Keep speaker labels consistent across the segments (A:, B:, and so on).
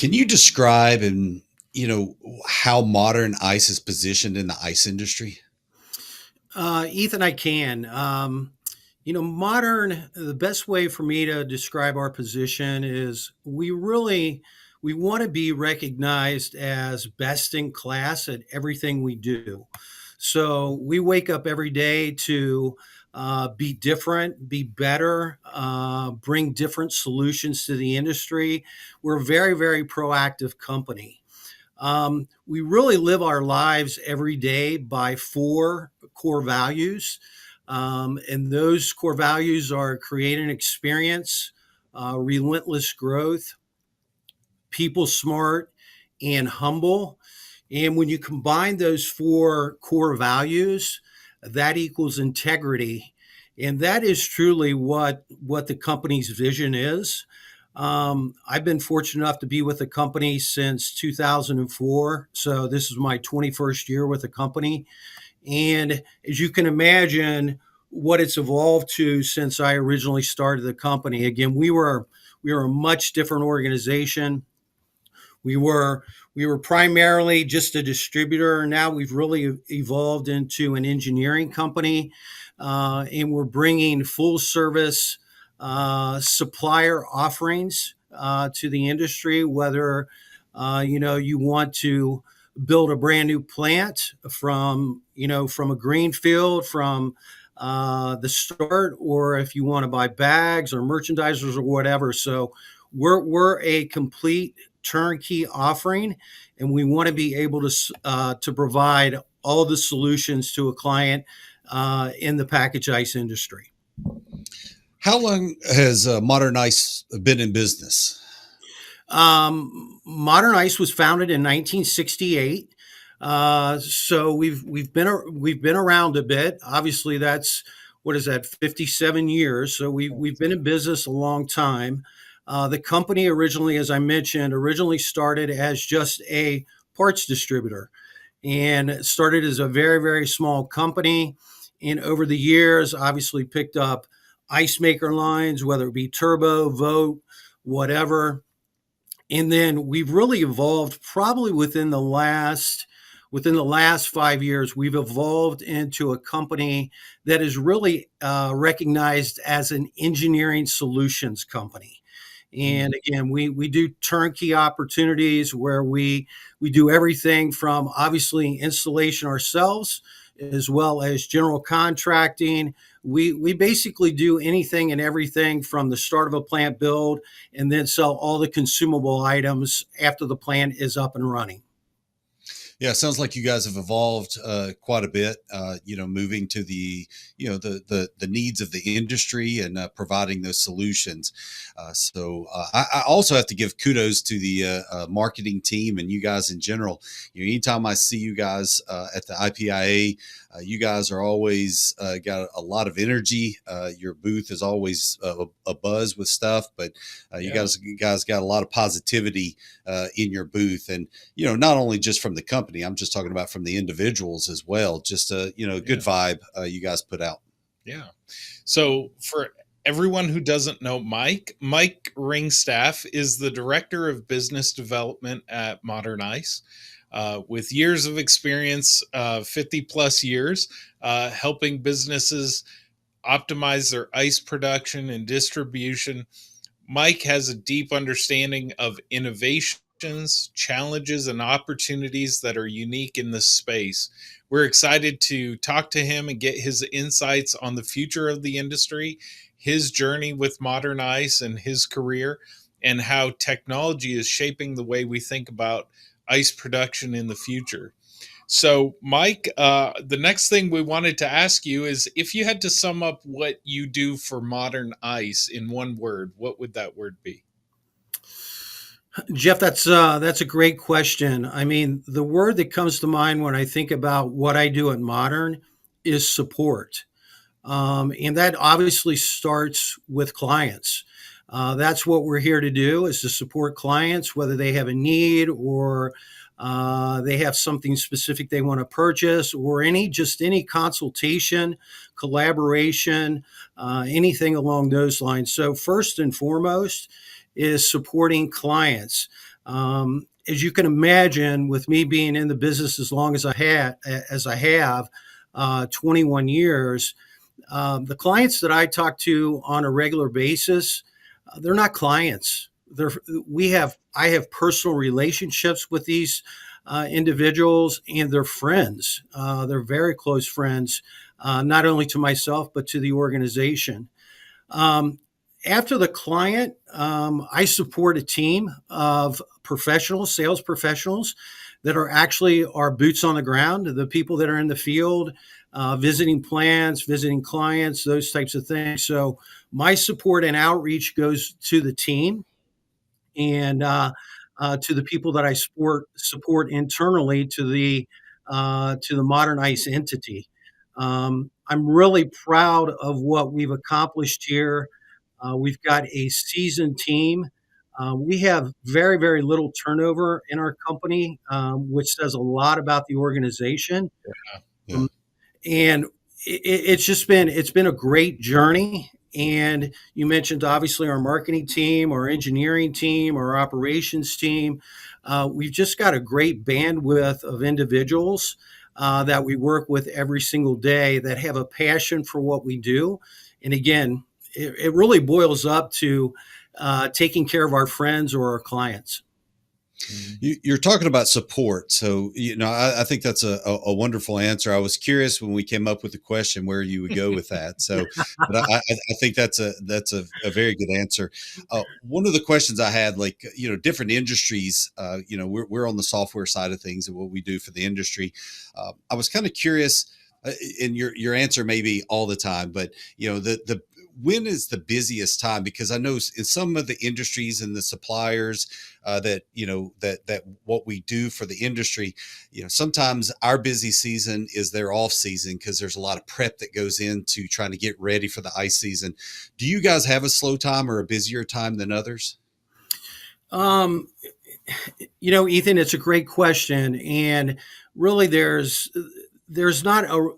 A: Can you describe and how modern ice is positioned in the ice industry?
B: Ethan, I can. Modern. The best way for me to describe our position is we want to be recognized as best in class at everything we do. So we wake up every day to be different, be better, bring different solutions to the industry. We're a very, very proactive company. We really live our lives every day by four core values. And those core values are create an experience, relentless growth, people smart, and humble. And when you combine those four core values, that equals integrity. And that is truly what the company's vision is. I've been fortunate enough to be with the company since 2004. So this is my 21st year with the company. And as you can imagine, what it's evolved to since I originally started the company. Again, we were a much different organization. We were we were primarily just a distributor. Now we've really evolved into an engineering company, and we're bringing full service supplier offerings to the industry. Whether you want to build a brand new plant from a greenfield from the start, or if you want to buy bags or merchandisers or whatever. So we're a complete turnkey offering, and we want to be able to provide all the solutions to a client in the package ice industry.
A: How long has Modern Ice been in business?
B: Modern Ice was founded in 1968. So we've been around a bit. Obviously, that's what is that, 57 years. So we've been in business a long time. The company originally, as I mentioned, originally started as just a parts distributor, and it started as a very, very small company. And over the years, obviously picked up ice maker lines, whether it be turbo, vote, whatever. And then we've really evolved probably within the last 5 years. We've evolved into a company that is really recognized as an engineering solutions company. And again, we do turnkey opportunities where we do everything from obviously installation ourselves as well as general contracting. We basically do anything and everything from the start of a plant build, and then sell all the consumable items after the plant is up and running.
A: Yeah, it sounds like you guys have evolved quite a bit. Moving to the needs of the industry and providing those solutions. I also have to give kudos to the marketing team and you guys in general. Anytime I see you guys at the IPIA, you guys are always got a lot of energy. Your booth is always a buzz with stuff, but you guys got a lot of positivity in your booth, and not only just from the company. I'm just talking about from the individuals as well. Just a good
C: Yeah.
A: vibe you guys put out.
C: Yeah. So for everyone who doesn't know Mike Ringstaff is the director of business development at Modern Ice. With years of experience, 50 plus years, helping businesses optimize their ice production and distribution. Mike has a deep understanding of innovations, challenges, and opportunities that are unique in this space. We're excited to talk to him and get his insights on the future of the industry, his journey with Modern Ice and his career, and how technology is shaping the way we think about ice production in the future. So, Mike, the next thing we wanted to ask you is if you had to sum up what you do for Modern Ice in one word, what would that word be?
B: Jeff, that's a great question. I mean, the word that comes to mind when I think about what I do at Modern is support. And that obviously starts with clients. That's what we're here to do, is to support clients, whether they have a need or they have something specific they want to purchase, or any consultation, collaboration, anything along those lines. So first and foremost is supporting clients. As you can imagine, with me being in the business as long as I have, 21 years, the clients that I talk to on a regular basis, they're not clients. They're I have personal relationships with these individuals, and they're friends. They're very close friends, not only to myself but to the organization. Um, After the client, I support a team of professionals, sales professionals that are actually our boots on the ground, the people that are in the field, visiting plants, visiting clients, those types of things. So my support and outreach goes to the team and to the people that I support internally to the Modern Ice entity. I'm really proud of what we've accomplished here. We've got a seasoned team. We have very, very little turnover in our company, which says a lot about the organization.
A: Yeah.
B: Um, and it's been a great journey. And you mentioned obviously our marketing team, our engineering team, our operations team. We've just got a great bandwidth of individuals that we work with every single day that have a passion for what we do. And again, it really boils up to taking care of our friends or our clients.
A: You're talking about support, so I think that's a wonderful answer. I was curious when we came up with the question where you would go with that. So, but I think that's a very good answer. One of the questions I had, like different industries, we're on the software side of things and what we do for the industry. I was kind of curious, and your answer may be all the time, but the when is the busiest time? Because I know in some of the industries and the suppliers that what we do for the industry, sometimes our busy season is their off season because there's a lot of prep that goes into trying to get ready for the ice season. Do you guys have a slow time or a busier time than others?
B: Um, Ethan, it's a great question, and really, there's not a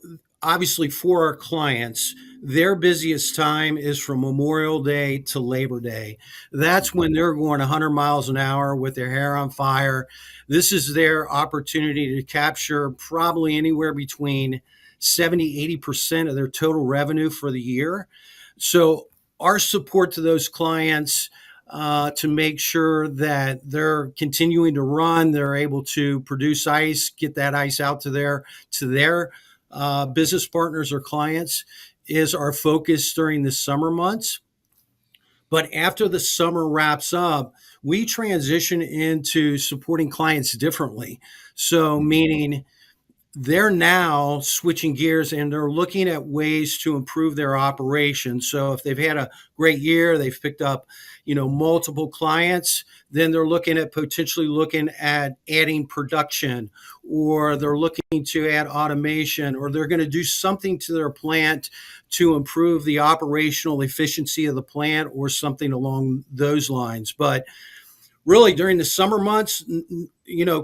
B: obviously for our clients. Their busiest time is from Memorial Day to Labor Day. That's when they're going 100 miles an hour with their hair on fire. This is their opportunity to capture probably anywhere between 70-80% of their total revenue for the year. So our support to those clients to make sure that they're continuing to run, they're able to produce ice, get that ice out to their business partners or clients, is our focus during the summer months. But after the summer wraps up, we transition into supporting clients differently. So, meaning they're now switching gears and they're looking at ways to improve their operation. So if they've had a great year, they've picked up, multiple clients, then they're looking at potentially looking at adding production, or they're looking to add automation, or they're going to do something to their plant to improve the operational efficiency of the plant or something along those lines. But really during the summer months,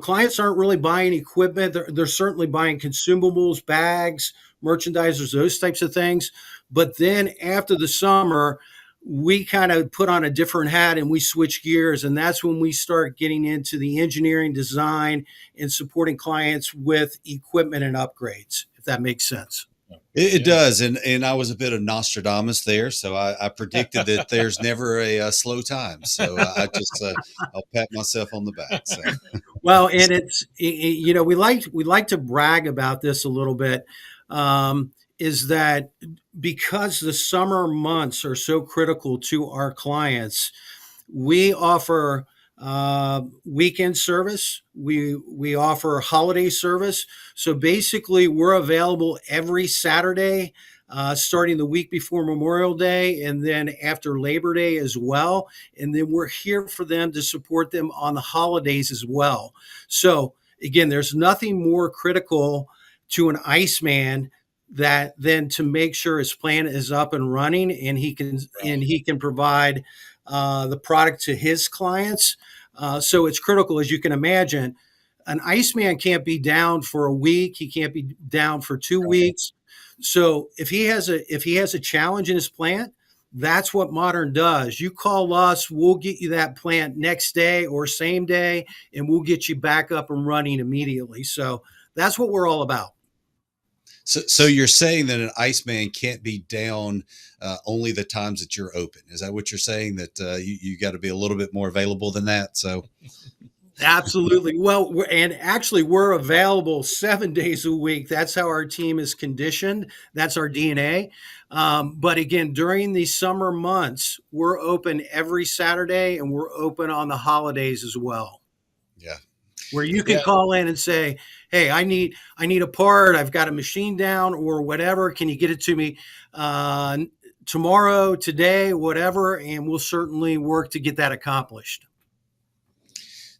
B: clients aren't really buying equipment. They're certainly buying consumables, bags, merchandisers, those types of things. But then after the summer, we kind of put on a different hat and we switch gears. And that's when we start getting into the engineering design and supporting clients with equipment and upgrades, if that makes sense.
A: It does, and I was a bit of Nostradamus there, so I predicted that there's never a slow time. So I'll pat myself on the back. So.
B: Well, and we like to brag about this a little bit. Is that because the summer months are so critical to our clients, we offer weekend service. We offer holiday service. So basically, we're available every Saturday, starting the week before Memorial Day, and then after Labor Day as well. And then we're here for them to support them on the holidays as well. So again, there's nothing more critical to an Iceman that than to make sure his plant is up and running, and he can provide the product to his clients. So it's critical, as you can imagine. An Iceman can't be down for a week. He can't be down for 2 weeks. So if he has a challenge in his plant, That's what Modern does. You call us, we'll get you that plant next day or same day, and we'll get you back up and running immediately. So that's what we're all about.
A: So you're saying that an Iceman can't be down only the times that you're open. Is that what you're saying? That you got to be a little bit more available than that? So
B: Absolutely. Well, and actually, we're available 7 days a week. That's how our team is conditioned. That's our DNA. But again, during the summer months, we're open every Saturday, and we're open on the holidays as well,
A: yeah,
B: where you can
C: Yeah.
B: call in and say, "Hey, I need a part. I've got a machine down or whatever. Can you get it to me tomorrow, today, whatever?" And we'll certainly work to get that accomplished.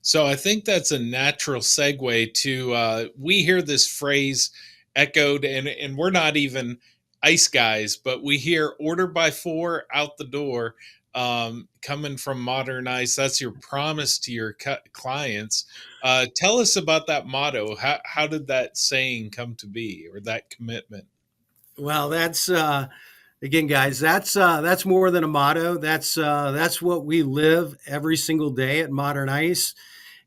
C: So I think that's a natural segue to we hear this phrase echoed, and we're not even ice guys, but we hear order by 4 out the door, coming from Modern Ice. That's your promise to your clients. Tell us about that motto. How did that saying come to be, or that commitment?
B: Well, that's again, guys. That's more than a motto. That's what we live every single day at Modern Ice.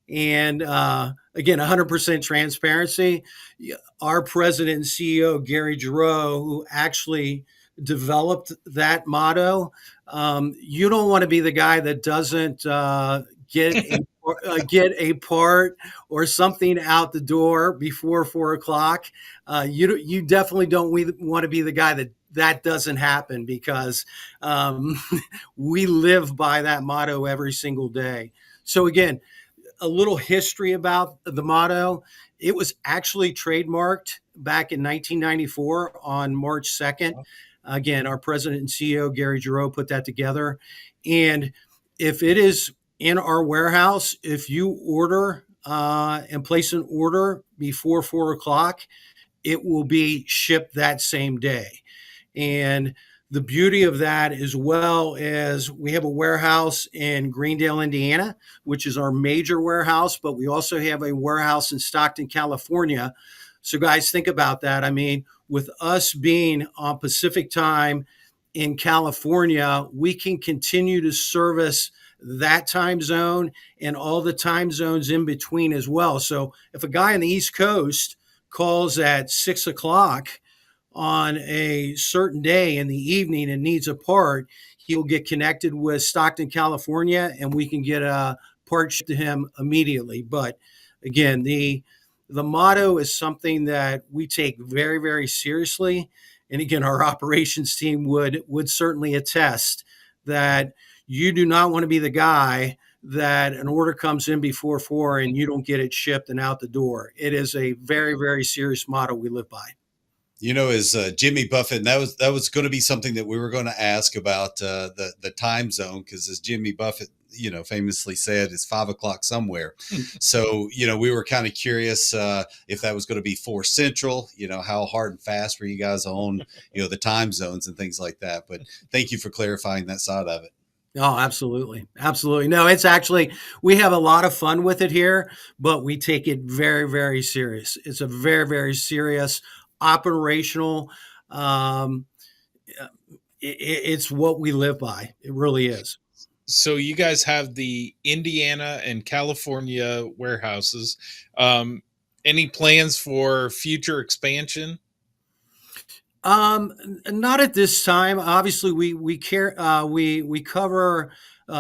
B: And again, 100% transparency. Our president and CEO, Gary Giroux, who actually developed that motto, you don't want to be the guy that doesn't get a part or something out the door before 4 o'clock. You definitely don't want to be the guy that doesn't happen, because we live by that motto every single day. So again, a little history about the motto. It was actually trademarked back in 1994 on March 2nd. Again, our president and CEO, Gary Giroux, put that together. And if it is in our warehouse, if you order and place an order before 4 o'clock, it will be shipped that same day. And the beauty of that, as well as we have a warehouse in Greendale, Indiana, which is our major warehouse, but we also have a warehouse in Stockton, California. So, guys, think about that. I mean, with us being on Pacific time in California, we can continue to service that time zone and all the time zones in between as well. So, if a guy on the East Coast calls at 6 o'clock on a certain day in the evening and needs a part, he'll get connected with Stockton, California, and we can get a part shipped to him immediately. But again, the motto is something that we take very, very seriously. And again, our operations team would certainly attest that you do not want to be the guy that an order comes in before 4 and you don't get it shipped and out the door. It is a very, very serious motto we live by.
A: as Jimmy Buffett, and that was going to be something that we were going to ask about the time zone, because as Jimmy Buffett, famously said, it's 5 o'clock somewhere. So, we were kind of curious if that was going to be 4 Central. How hard and fast were you guys on, the time zones and things like that. But thank you for clarifying that side of it.
B: Oh, absolutely. Absolutely. No, it's actually, we have a lot of fun with it here, but we take it very, very serious. It's a very, very serious operational. It's what we live by. It really is.
C: So you guys have the Indiana and California warehouses. Any plans for future expansion?
B: Not at this time. Obviously, we cover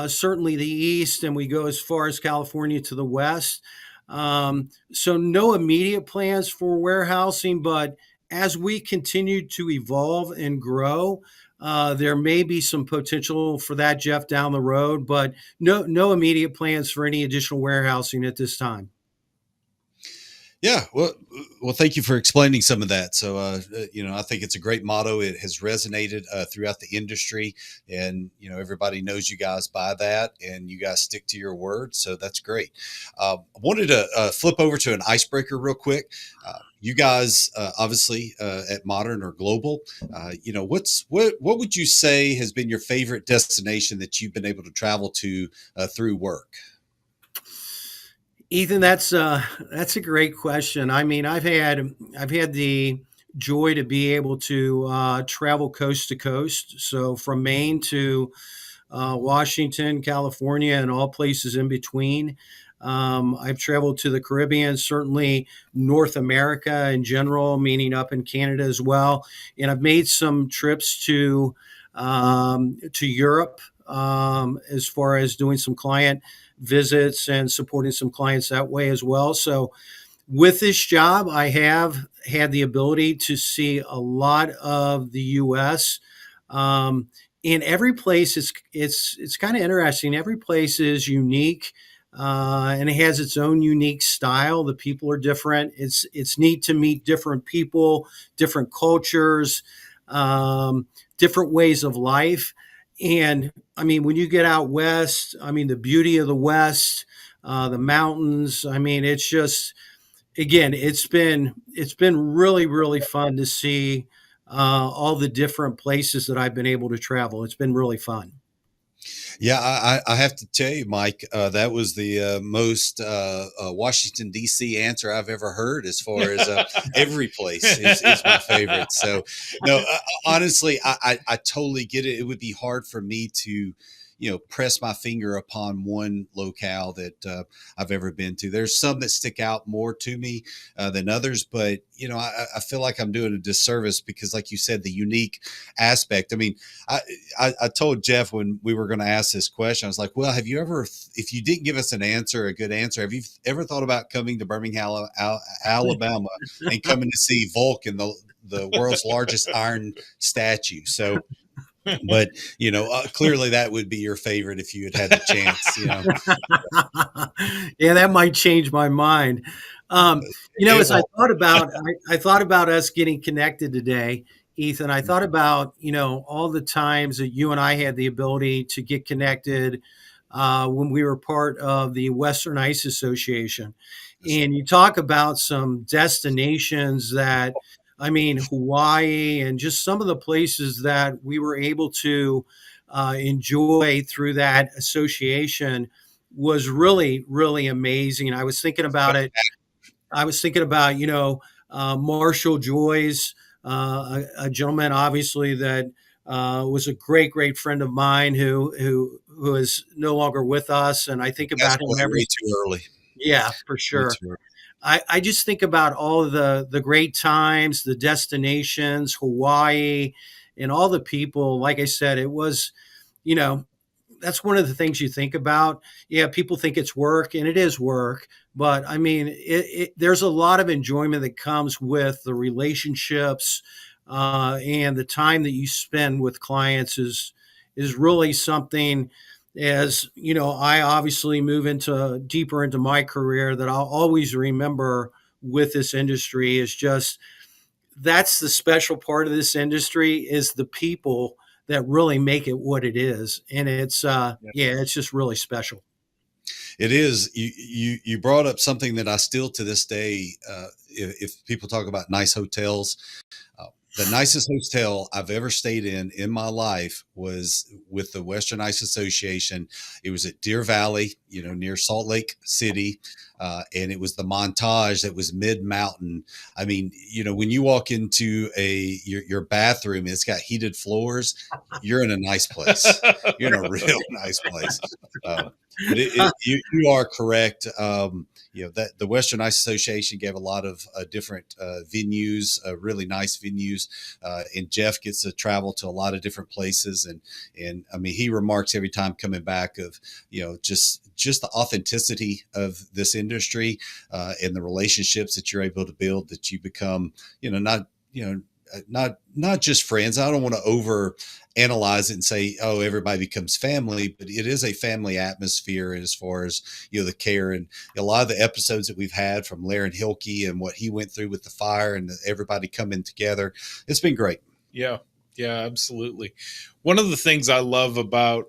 B: certainly the east, and we go as far as California to the west. So no immediate plans for warehousing, but as we continue to evolve and grow, there may be some potential for that, Jeff, down the road. But no immediate plans for any additional warehousing at this time.
A: Yeah, well, thank you for explaining some of that. So, I think it's a great motto. It has resonated throughout the industry, and everybody knows you guys by that, and you guys stick to your word. So that's great. I wanted to flip over to an icebreaker real quick. You guys, obviously, at Modern or Global, what would you say has been your favorite destination that you've been able to travel to through work?
B: Ethan, that's a great question. I mean, I've had the joy to be able to travel coast to coast. So from Maine to Washington, California, and all places in between. I've traveled to the Caribbean, certainly North America in general, meaning up in Canada as well. And I've made some trips to Europe as far as doing some client visits and supporting some clients that way as well. So with this job, I have had the ability to see a lot of the U.S. Um, in every place, it's kind of interesting. Every place is unique, and it has its own unique style. The people are different. It's neat to meet different people, different cultures, different ways of life. And I mean, when you get out west, I mean, the beauty of the West, the mountains. I mean, it's just again, it's been really fun to see all the different places that I've been able to travel. It's been really fun.
A: Yeah, I have to tell you, Mike, that was the most Washington D.C. answer I've ever heard. As far as every place is my favorite. So, no, honestly, I totally get it. It would be hard for me to, press my finger upon one locale that I've ever been to. There's some that stick out more to me than others, but I feel like I'm doing a disservice because, like you said, the unique aspect. I mean, I told Jeff when we were going to ask this question, I was like, well, have you ever, if you didn't give us an answer, a good answer, have you ever thought about coming to Birmingham, Alabama and coming to see Vulcan, the world's largest iron statue? So, but clearly that would be your favorite if you had the chance.
B: Yeah, that might change my mind.
A: It
B: As I
A: will.
B: thought about, I thought about us getting connected today, Ethan. I thought about all the times that you and I had the ability to get connected when we were part of the Western Ice Association,
A: That's right.
B: and you talk about some destinations that, I mean, Hawaii and just some of the places that we were able to enjoy through that association was really amazing. I was thinking about it. I was thinking about, Marshall Joyce, a gentleman, obviously, that was a great friend of mine who is no longer with us. And I think
A: That's
B: about him
A: way
B: every,
A: too early.
B: yeah, for
A: Way
B: sure.
A: too early.
B: I just think about all of the great times, the destinations, Hawaii, and all the people. Like I said, it was, you know, that's one of the things you think about. Yeah, people think it's work, and it is work. But I mean, there's a lot of enjoyment that comes with the relationships, and the time that you spend with clients is really something. As I obviously move into deeper into my career, that I'll always remember with this industry is just that's the special part of this industry is the people that really make it what it is. And it's yeah, it's just really special.
A: It is. You brought up something that I still to this day, if people talk about nice hotels, uh, the nicest hotel I've ever stayed in my life was with the Western Ice Association. It was at Deer Valley, near Salt Lake City, and it was the Montage that was mid mountain. I mean, when you walk into your bathroom, it's got heated floors. You're in a nice place. You're in a real nice place. But you are correct. That the Western Ice Association gave a lot of different venues, really nice venues, and Jeff gets to travel to a lot of different places, and I mean he remarks every time coming back of just the authenticity of this industry and the relationships that you're able to build, that you become not not just friends. I don't want to over analyze it and say, oh, everybody becomes family, but it is a family atmosphere as far as, the care and a lot of the episodes that we've had from Laren Hilke and what he went through with the fire and everybody coming together. It's been great.
C: Yeah. Yeah, absolutely. One of the things I love about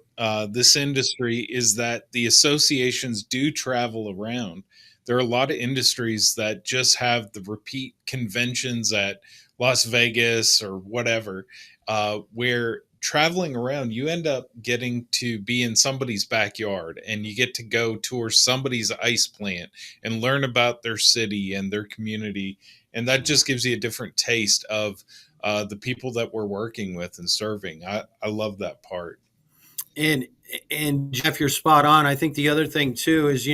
C: this industry is that the associations do travel around. There are a lot of industries that just have the repeat conventions at Las Vegas or whatever, where traveling around, you end up getting to be in somebody's backyard, and you get to go tour somebody's ice plant and learn about their city and their community. And that
A: Yeah.
C: just gives you a different taste of the people that we're working with and serving. I love that part.
B: And Jeff, you're spot on. I think the other thing too is,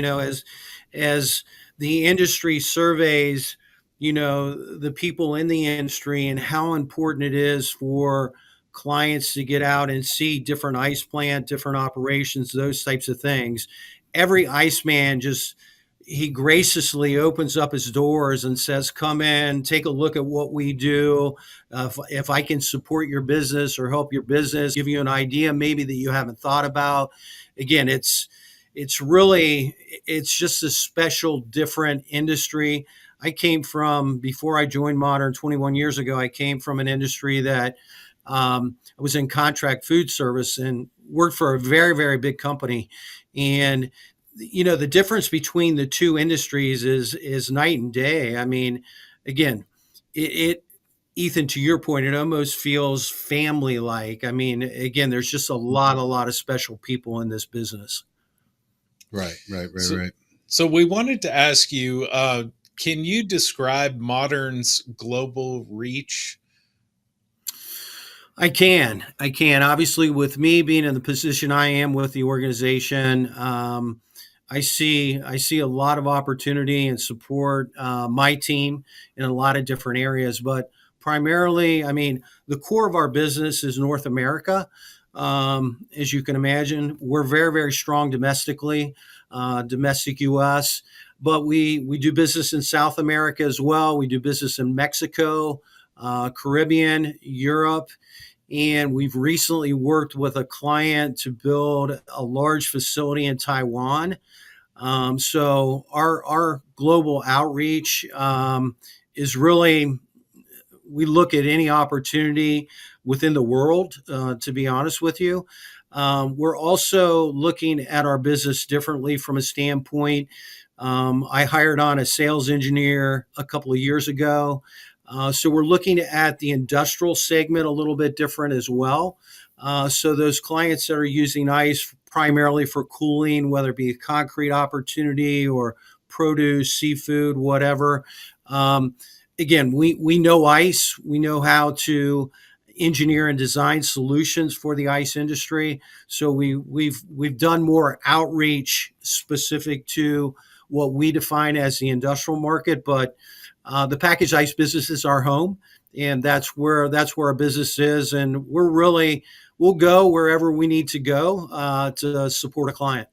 B: as the industry surveys, the people in the industry and how important it is for clients to get out and see different ice plant, different operations, those types of things. Every Iceman just he graciously opens up his doors and says, "Come in, take a look at what we do. If I can support your business or help your business, give you an idea maybe that you haven't thought about." Again, it's really it's just a special, different industry. I came from before I joined Modern 21 years ago. I came from an industry that I was in contract food service and worked for a very, very big company, and the difference between the two industries is night and day. I mean, again, it Ethan, to your point, it almost feels family like. I mean, again, there's just a lot of special people in this business.
A: Right, right, right,
C: So,
A: right.
C: so we wanted to ask you, can you describe Modern's global reach?
B: I can. Obviously, with me being in the position I am with the organization, I see a lot of opportunity and support my team in a lot of different areas. But primarily, I mean, the core of our business is North America. As you can imagine, we're very, very strong domestically, domestic U.S. But we do business in South America as well. We do business in Mexico, Caribbean, Europe, and we've recently worked with a client to build a large facility in Taiwan. So our global outreach is really we look at any opportunity within the world. To be honest with you, we're also looking at our business differently from a standpoint. I hired on a sales engineer a couple of years ago. So we're looking at the industrial segment a little bit different as well. So those clients that are using ice primarily for cooling, whether it be a concrete opportunity or produce, seafood, whatever. Um, Again, we know ice. We know how to engineer and design solutions for the ice industry. So we've done more outreach specific to what we define as the industrial market, but the packaged ice business is our home, and that's where our business is, and we'll go wherever we need to go to support a client.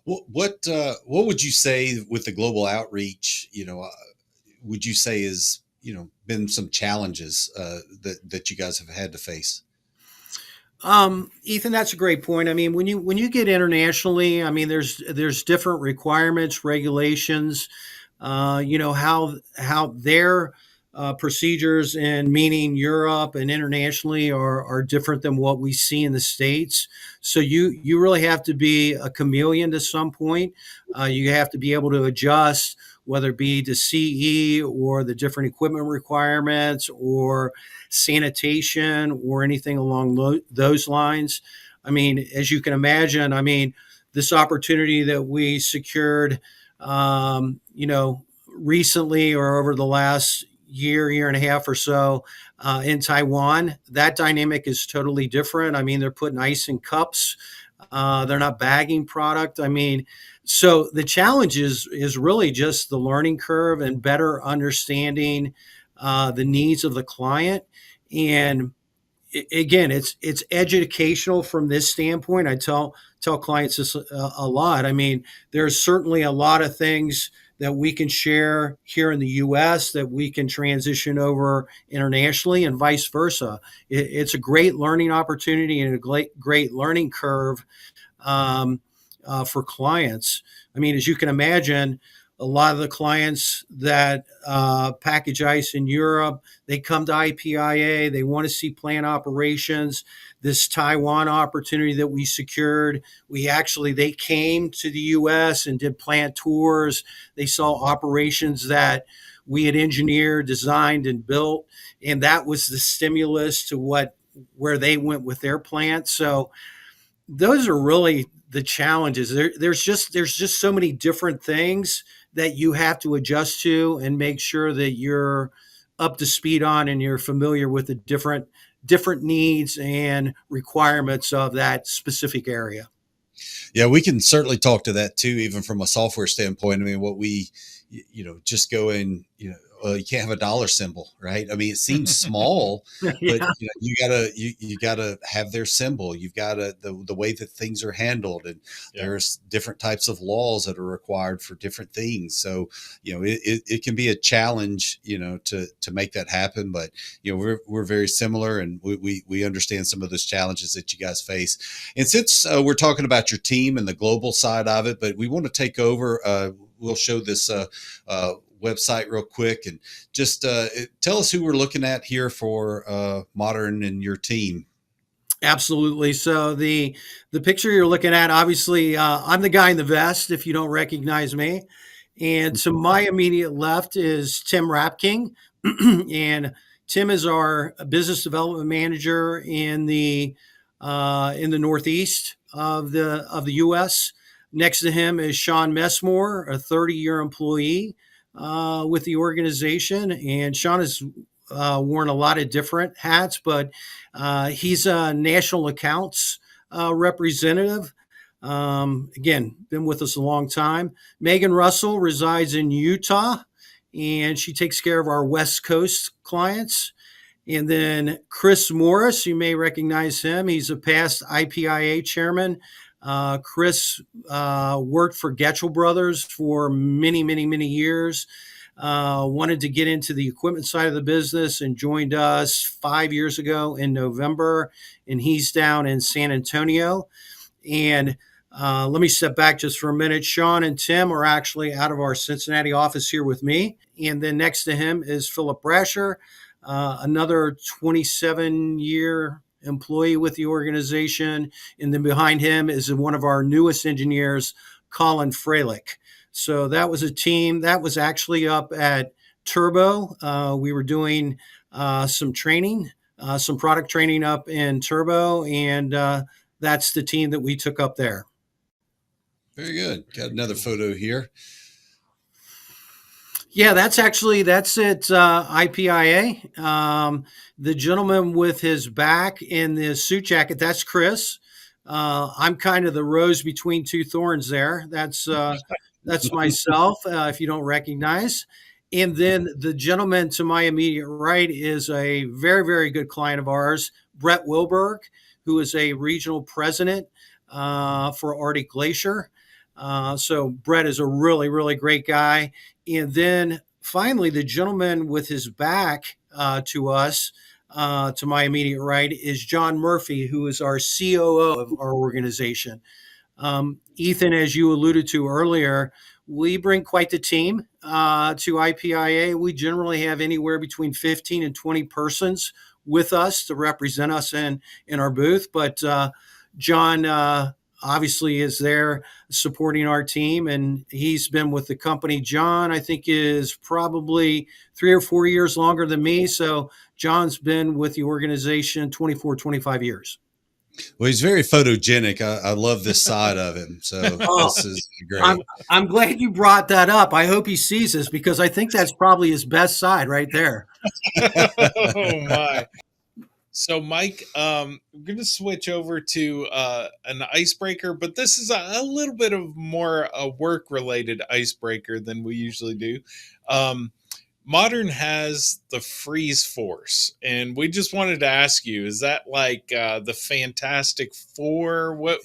A: What would you say with the global outreach? Would you say is been some challenges that you guys have had to face?
B: Ethan, that's a great point. I mean, when you get internationally, I mean, there's different requirements, regulations. How their procedures in meaning Europe and internationally are different than what we see in the States. So you really have to be a chameleon to some point. You have to be able to adjust, whether it be to CE or the different equipment requirements or sanitation or anything along those lines. I mean, as you can imagine, I mean, this opportunity that we secured, recently or over the last year and a half or so in Taiwan, that dynamic is totally different. I mean, they're putting ice in cups. They're not bagging product. I mean, so the challenge is really just the learning curve and better understanding the needs of the client. And again, it's educational from this standpoint. I tell clients this a lot. I mean, there's certainly a lot of things that we can share here in the U.S. that we can transition over internationally, and vice versa. It's a great learning opportunity and a great learning curve for clients. I mean, as you can imagine, a lot of the clients that package ice in Europe, they come to IPIA, they want to see plant operations. This Taiwan opportunity that we secured, they came to the US and did plant tours. They saw operations that we had engineered, designed, and built. And that was the stimulus to what where they went with their plant. So those are really the challenges. There's just so many different things that you have to adjust to and make sure that you're up to speed on and you're familiar with the different needs and requirements of that specific area.
A: Yeah, we can certainly talk to that too, even from a software standpoint. I mean, what we, just go in, well, you can't have a dollar symbol, right? I mean, it seems small, but
B: Yeah.
A: you gotta have their symbol. You've got to the way that things are handled, and
C: Yeah.
A: there's different types of laws that are required for different things. So, it can be a challenge, to make that happen. But we're very similar, and we understand some of those challenges that you guys face. And since we're talking about your team and the global side of it, but we want to take over. We'll show this website real quick, and just tell us who we're looking at here for Modern and your team.
B: Absolutely. So the picture you're looking at, obviously, I'm the guy in the vest. If you don't recognize me, and to my immediate left is Tim Rapking, and Tim is our business development manager in the Northeast of the U.S. Next to him is Sean Messmore, a 30-year employee with the organization, and Sean has worn a lot of different hats, but he's a national accounts representative. Again, been with us a long time. Megan Russell resides in Utah, and she takes care of our West Coast clients. And then Chris Morris, you may recognize him. He's a past IPIA chairman. Chris worked for Getchell Brothers for many, many, many years. Wanted to get into the equipment side of the business and joined us 5 years ago in November. And he's down in San Antonio. And let me step back just for a minute. Sean and Tim are actually out of our Cincinnati office here with me. And then next to him is Philip Brasher, another 27-year employee with the organization. And then behind him is one of our newest engineers, Colin Freilich. So that was a team that was actually up at Turbo. We were doing some training, some product training up in Turbo, and that's the team that we took up there.
A: Very good. Got another photo here.
B: Yeah, that's at IPIA. The gentleman with his back in the suit jacket, that's Chris. I'm kind of the rose between two thorns there. That's myself, if you don't recognize. And then the gentleman to my immediate right is a very, very good client of ours, Brett Wilberg, who is a regional president for Arctic Glacier. So Brett is a really, really great guy. And then finally, the gentleman with his back to us, to my immediate right, is John Murphy, who is our COO of our organization. Ethan, as you alluded to earlier, we bring quite the team to IPIA. We generally have anywhere between 15 and 20 persons with us to represent us in our booth. But John obviously is there supporting our team, and he's been with the company. John, I think, is probably 3 or 4 years longer than me. So John's been with the organization 24, 25 years.
A: Well, he's very photogenic. I love this side of him. So this is great.
B: I'm glad you brought that up. I hope he sees this, because I think that's probably his best side right there.
C: Oh my. So, Mike, I'm going to switch over to an icebreaker, but this is a little bit of more a work-related icebreaker than we usually do. Modern has the Freeze Force, and we just wanted to ask you: is that like the Fantastic Four? What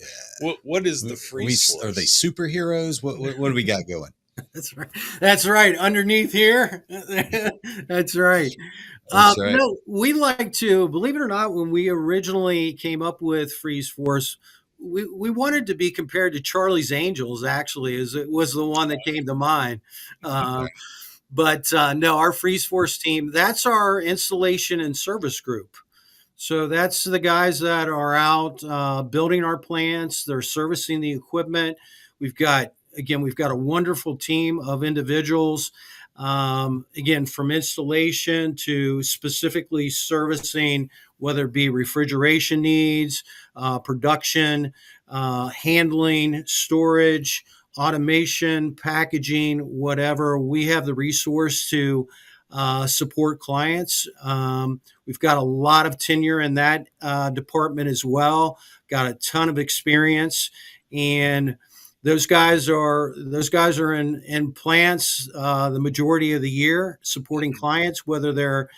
C: is the Freeze Force?
A: Are they superheroes? What do we got going?
B: That's right. That's right. Underneath here. That's right.
A: That's right.
B: No, we like to, believe it or not, when we originally came up with Freeze Force, we wanted to be compared to Charlie's Angels, actually, as it was the one that came to mind. But no, our Freeze Force team, that's our installation and service group. So that's the guys that are out building our plants. They're servicing the equipment. We've got a wonderful team of individuals. Again, from installation to specifically servicing whether it be refrigeration needs, production, handling, storage, automation, packaging, whatever. We have the resource to support clients. We've got a lot of tenure in that department as well. Got a ton of experience, and those guys are in plants the majority of the year, supporting clients, whether they're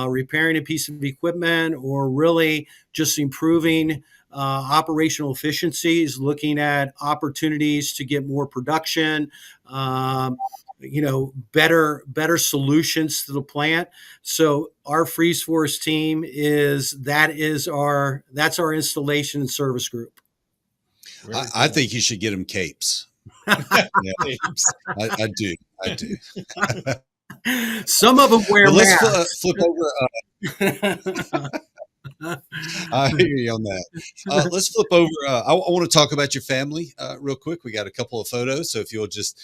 B: repairing a piece of equipment or really just improving operational efficiencies, looking at opportunities to get more production, better solutions to the plant. So our Freeze Force team that's our installation and service group.
A: I think you should get them capes. Yeah, I do. I do.
B: Some of them wear
A: But let's
B: masks.
A: flip over. I hear you on that. Let's flip over. I want to talk about your family real quick. We got a couple of photos, so if you'll just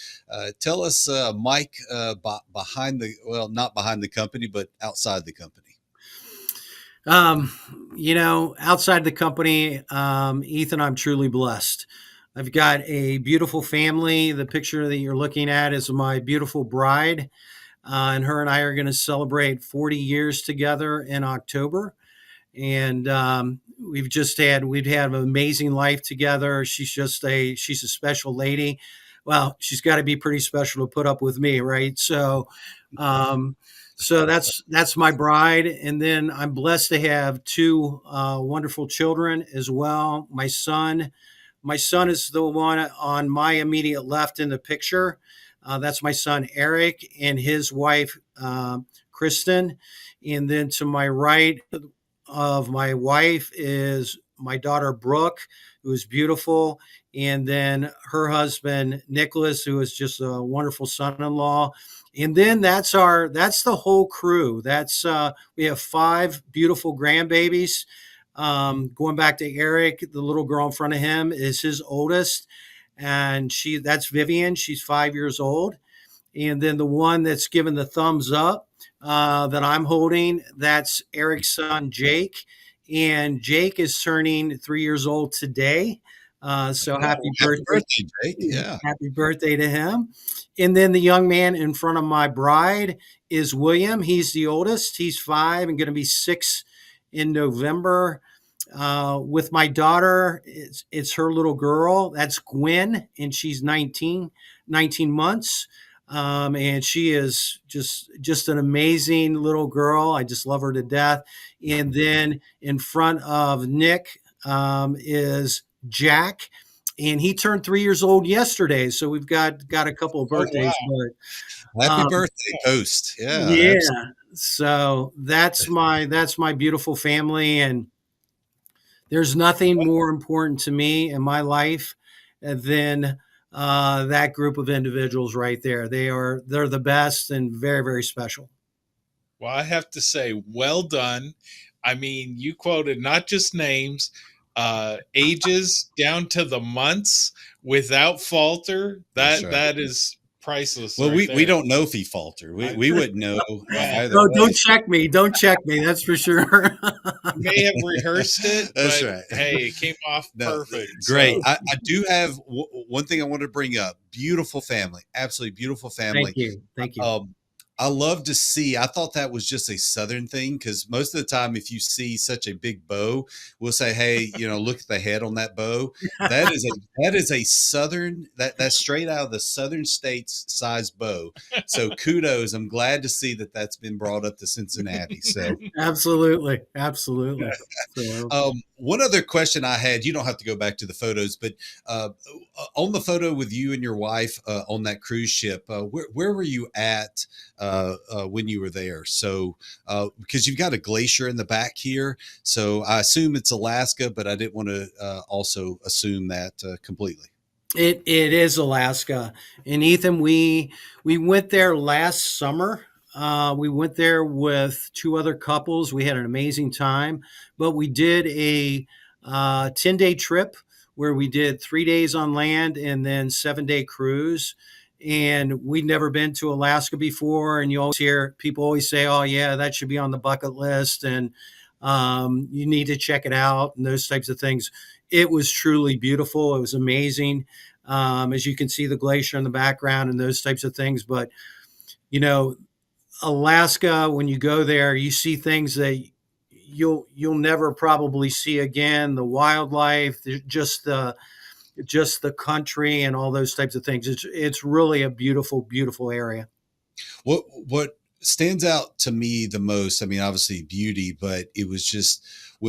A: tell us, Mike, not behind the company, but outside the company.
B: Outside the company, Ethan, I'm truly blessed. I've got a beautiful family. The picture that you're looking at is my beautiful bride, and her and I are going to celebrate 40 years together in October. And we've had an amazing life together. She's a special lady. Well, she's got to be pretty special to put up with me, right? So that's my bride, and then I'm blessed to have two wonderful children as well. My son is the one on my immediate left in the picture. That's my son Eric and his wife Kristen, and then to my right of my wife is my daughter Brooke, who is beautiful, and then her husband Nicholas, who is just a wonderful son-in-law. And then that's the whole crew. We have 5 beautiful grandbabies. Going back to Eric, the little girl in front of him is his oldest, and that's Vivian. She's 5 years old. And then the one that's given the thumbs up that I'm holding, that's Eric's son, Jake. And Jake is turning 3 years old today. So happy birthday,
A: Jake. Yeah.
B: Happy birthday to him. And then the young man in front of my bride is William. He's the oldest. He's 5 and going to be 6 in November. With my daughter, it's her little girl. That's Gwen, and she's 19 months. And she is just an amazing little girl. I just love her to death. And then in front of Nick is Jack, and he turned 3 years old yesterday. So we've got a couple of birthdays.
A: Oh, wow. Happy birthday, Coast. Yeah.
B: Yeah. Absolutely. So that's my beautiful family, and there's nothing more important to me in my life than that group of individuals right there. They're the best and very, very special.
C: Well, I have to say, well done. I mean, you quoted not just names, ages down to the months without falter. That is priceless.
A: Well, we don't know if he faltered. We wouldn't know either.
B: No, don't check me. Don't check me. That's for sure.
C: May have rehearsed it.
A: That's
C: but,
A: right.
C: Hey, it came off perfect.
A: Great. So. I do have one thing I want to bring up. Beautiful family. Absolutely beautiful family.
B: Thank you.
A: I love to see. I thought that was just a Southern thing, because most of the time, if you see such a big bow, we'll say, "Hey, look at the head on that bow." That is a Southern. That's straight out of the Southern states size bow. So kudos. I'm glad to see that that's been brought up to Cincinnati. So
B: absolutely. So,
A: one other question I had. You don't have to go back to the photos, but on the photo with you and your wife on that cruise ship, where were you at? When you were there. So, because you've got a glacier in the back here. So I assume it's Alaska, but I didn't want to also assume that completely.
B: It is Alaska. And Ethan, we went there last summer. We went there with 2 other couples. We had an amazing time, but we did a 10-day trip where we did 3 days on land and then 7-day cruise. And we'd never been to Alaska before. And you always hear people always say, "Oh yeah, that should be on the bucket list." And You need to check it out and those types of things. It was truly beautiful. It was amazing. As you can see the glacier in the background and those types of things. But, you know, Alaska, when you go there, you see things that you'll never probably see again. The wildlife, just the country and all those types of things. It's really a beautiful, beautiful area.
A: What stands out to me the most, I mean, obviously beauty, but it was just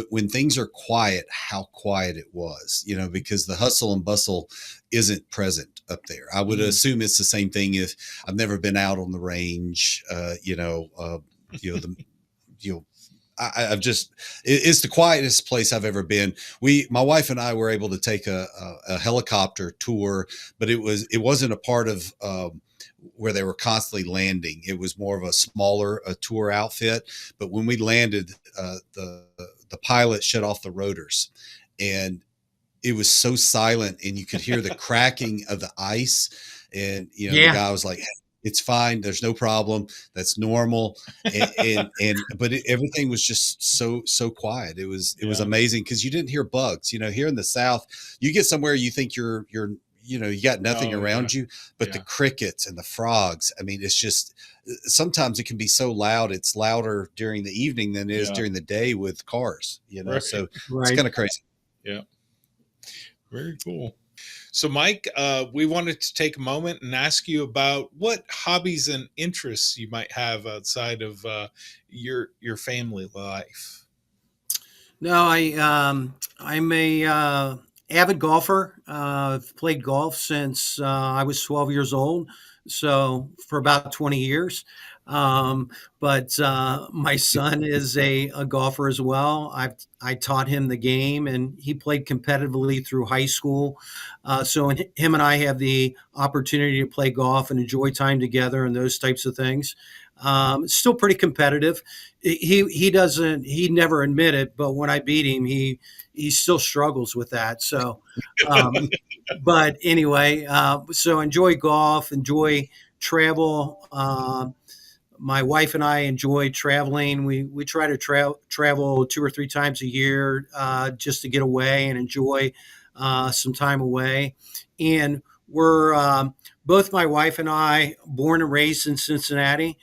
A: when things are quiet, how quiet it was, because the hustle and bustle isn't present up there. I would assume it's the same thing if I've never been out on the range, the, you know, I've just, it's the quietest place I've ever been. My wife and I were able to take a helicopter tour, but it wasn't a part of, where they were constantly landing. It was more of a smaller tour outfit. But when we landed, the pilot shut off the rotors, and it was so silent, and you could hear the cracking of the ice. And the guy was like, "It's fine. There's no problem. That's normal." But everything was just so quiet. It was amazing because you didn't hear bugs. Here in the South, you get somewhere you think you're you got nothing around you, but the crickets and the frogs. I mean, it's just, sometimes it can be so loud. It's louder during the evening than it is during the day with cars,
C: Right.
A: so it's kind of crazy.
C: Yeah. Very cool. So Mike, we wanted to take a moment and ask you about what hobbies and interests you might have outside of your family life.
B: No, I'm a avid golfer. I've played golf since I was 12 years old, so for about 20 years. But my son is a golfer as well. I taught him the game, and he played competitively through high school. So him and I have the opportunity to play golf and enjoy time together and those types of things. It's still pretty competitive. He never admit it, but when I beat him, he still struggles with that. So, but anyway, so enjoy golf, enjoy travel. My wife and I enjoy traveling. We try to travel 2 or 3 times a year, just to get away and enjoy some time away. And we're both, my wife and I, born and raised in Cincinnati,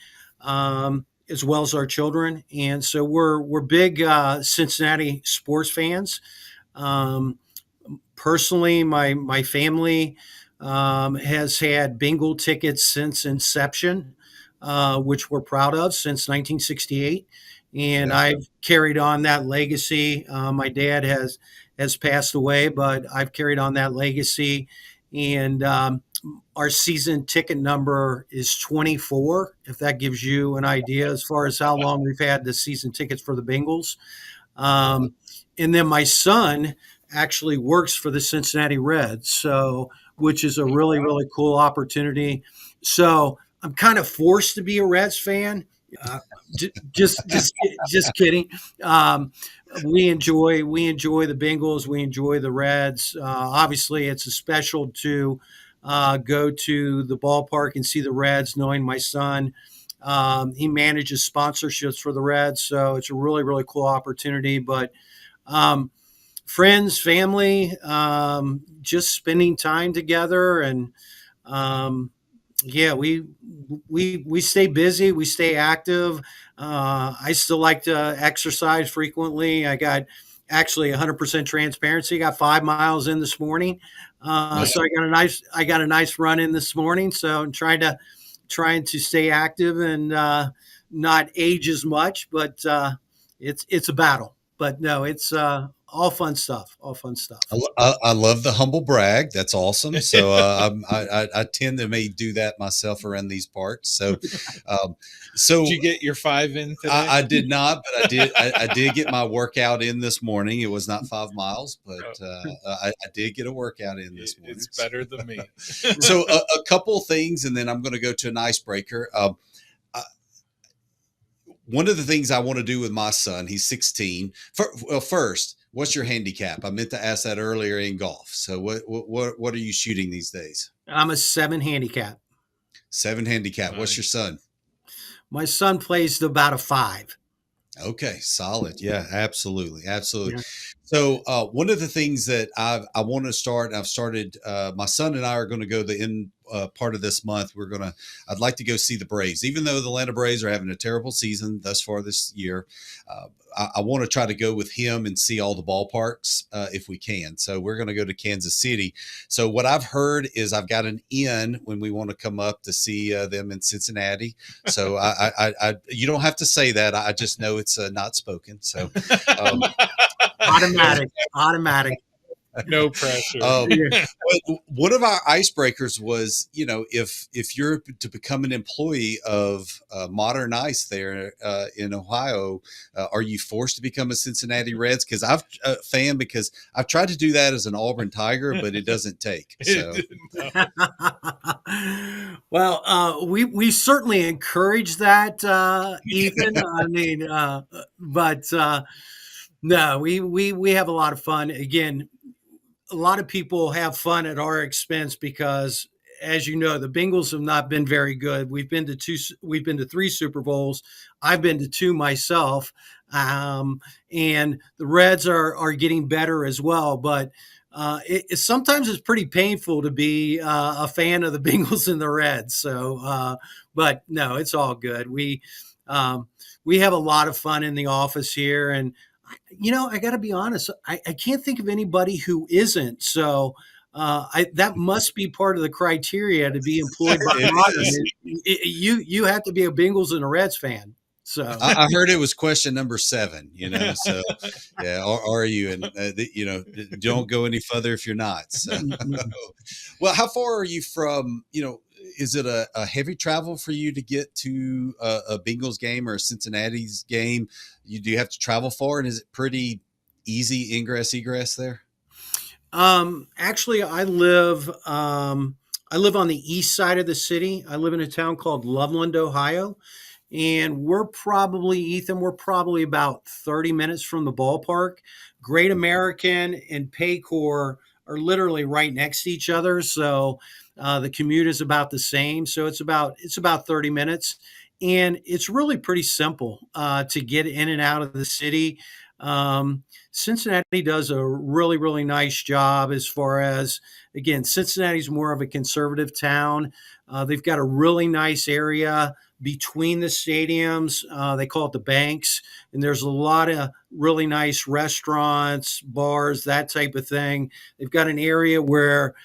B: as well as our children, and so we're big Cincinnati sports fans. Um, Personally, my family has had bingo tickets since inception, which we're proud of, since 1968, and I've carried on that legacy. My dad has passed away, but I've carried on that legacy, and our season ticket number is 24, if that gives you an idea as far as how long we've had the season tickets for the Bengals. And then my son actually works for the Cincinnati Reds, so which is a really, really cool opportunity. So I'm kind of forced to be a Reds fan. Uh, just kidding. We enjoy the Bengals. We enjoy the Reds. Obviously, it's a special to go to the ballpark and see the Reds, knowing my son. He manages sponsorships for the Reds, so it's a really, really cool opportunity. But friends, family, just spending time together, and yeah, we stay busy, we stay active. I still like to exercise frequently. I got actually 100% transparency. Got 5 miles in this morning, so I got a nice run in this morning. So I'm trying to stay active and not age as much, but it's a battle. But no, it's all fun stuff. All fun stuff.
A: I love the humble brag. That's awesome. So I tend to may do that myself around these parts. So
C: did you get your 5 in today?
A: I did not, but I did get my workout in this morning. It was not 5 miles, but I did get a workout in this morning.
C: It's better than me.
A: So a couple things, and then I'm going to go to an icebreaker. One of the things I want to do with my son, he's 16. First, what's your handicap? I meant to ask that earlier in golf. So what are you shooting these days?
B: I'm a 7 handicap.
A: 7 handicap.
C: Nice.
A: What's your son?
B: My son plays to about a 5.
A: Okay, solid. Yeah, absolutely, absolutely.
B: Yeah.
A: So one of the things that I want to start, I've started. My son and I are going to go the end part of this month. I'd like to go see the Braves, even though the Atlanta Braves are having a terrible season thus far this year. Uh, I want to try to go with him and see all the ballparks if we can. So we're going to go to Kansas City. So what I've heard is I've got an in when we want to come up to see them in Cincinnati. So you don't have to say that. I just know it's not spoken. So, um,
B: Automatic, automatic.
C: No pressure.
B: Yeah.
A: one of our icebreakers was, if you're to become an employee of Modern Ice there in Ohio, are you forced to become a Cincinnati Reds? Because I've a fan because I've tried to do that as an Auburn Tiger, but it doesn't take. So.
B: Well, we certainly encourage that, Ethan. I mean, but no, we have a lot of fun. Again, a lot of people have fun at our expense because, as you know, the Bengals have not been very good. We've been to three Super Bowls. I've been to two myself, and the Reds are getting better as well. But sometimes it's pretty painful to be a fan of the Bengals and the Reds. So, but no, it's all good. We have a lot of fun in the office here, and I got to be honest. I can't think of anybody who isn't. So that must be part of the criteria to be employed by
A: It
B: Modern.
A: is.
B: You have to be a Bengals and a Reds fan. So
A: I heard it was question number 7, so yeah, are you? And, don't go any further if you're not. So, well, how far are you from, is it a heavy travel for you to get to a Bengals game or a Cincinnati's game? Do you have to travel far, and is it pretty easy ingress egress there?
B: actually, I live on the east side of the city. I live in a town called Loveland, Ohio. And we're probably about 30 minutes from the ballpark. Great American and Paycor are literally right next to each other. So the commute is about the same. So it's about 30 minutes. And it's really pretty simple to get in and out of the city. Cincinnati does a really, really nice job as far as, again, Cincinnati's more of a conservative town. They've got a really nice area between the stadiums. They call it the banks. And there's a lot of really nice restaurants, bars, that type of thing. They've got an area where